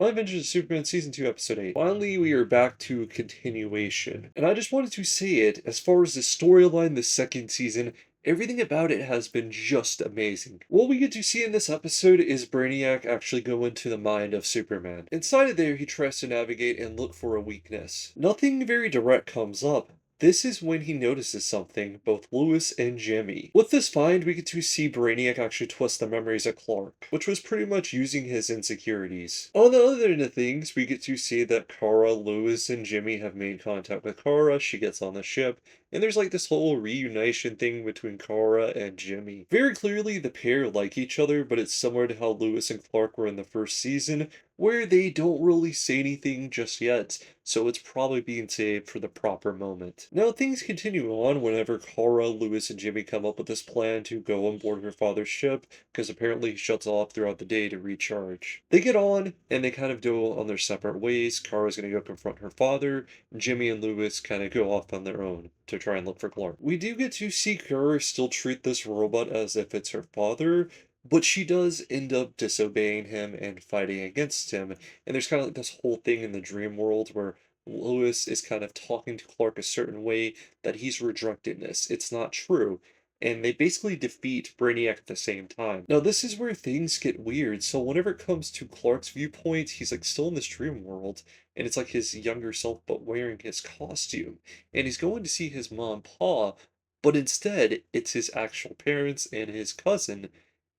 My Adventures of Superman Season 2, Episode 8. Finally, we are back to continuation. And I just wanted to say it, as far as the storyline this second season, everything about it has been just amazing. What we get to see in this episode is Brainiac actually go into the mind of Superman. Inside of there, he tries to navigate and look for a weakness. Nothing very direct comes up. This is when he notices something, both Lewis and Jimmy. With this find, we get to see Brainiac actually twist the memories of Clark, which was pretty much using his insecurities. On the other end of things, we get to see that Kara, Lewis, and Jimmy have made contact with Kara. She gets on the ship, and there's like this whole reunition thing between Kara and Jimmy. Very clearly, the pair like each other, but it's similar to how Lewis and Clark were in the first season, where they don't really say anything just yet, so it's probably being saved for the proper moment. Now, things continue on whenever Kara, Lewis, and Jimmy come up with this plan to go on board her father's ship, because apparently he shuts off throughout the day to recharge. They get on, and they kind of go on their separate ways. Kara's gonna go confront her father, Jimmy and Lewis kind of go off on their own to try and look for Clark. We do get to see Kara still treat this robot as if it's her father, but she does end up disobeying him and fighting against him. And there's kind of like this whole thing in the dream world where Lewis is kind of talking to Clark a certain way that he's rejecting this. It's not true. And they basically defeat Brainiac at the same time. Now, this is where things get weird. So, whenever it comes to Clark's viewpoint, he's like still in this dream world, and it's like his younger self, but wearing his costume. And he's going to see his mom, Pa, but instead, it's his actual parents and his cousin,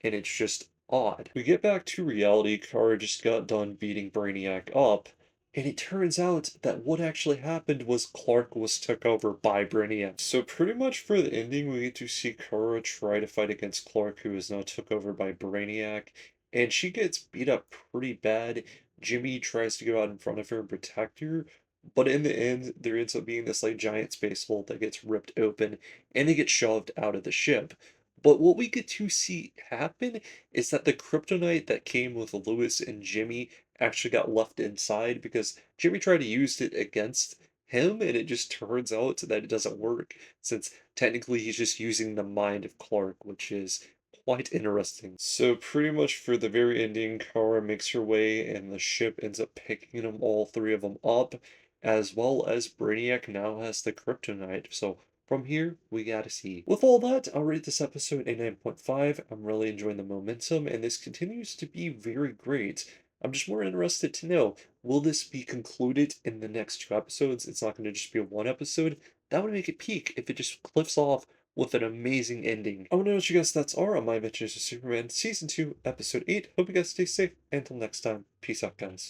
and it's just odd. We get back to reality. Kara just got done beating Brainiac up, and it turns out that what actually happened was Clark was took over by Brainiac. So pretty much for the ending, we get to see Kara try to fight against Clark, who is now took over by Brainiac, and she gets beat up pretty bad. Jimmy tries to go out in front of her and protect her, but in the end, there ends up being this like giant space hole that gets ripped open, and they get shoved out of the ship. But what we get to see happen is that the kryptonite that came with Lewis and Jimmy actually got left inside because Jimmy tried to use it against him, and it just turns out that it doesn't work, since technically he's just using the mind of Clark, which is quite interesting. So pretty much for the very ending, Kara makes her way, and the ship ends up picking them all three of them up, as well as Brainiac now has the kryptonite. So from here, we gotta see. With all that, I'll rate this episode a 9.5. I'm really enjoying the momentum, and this continues to be very great. I'm just more interested to know, will this be concluded in the next two episodes? It's not going to just be a one episode. That would make it peak if it just cliffs off with an amazing ending. I want to know what you guys' thoughts are on My Adventures of Superman Season 2, Episode 8. Hope you guys stay safe. Until next time, peace out, guys.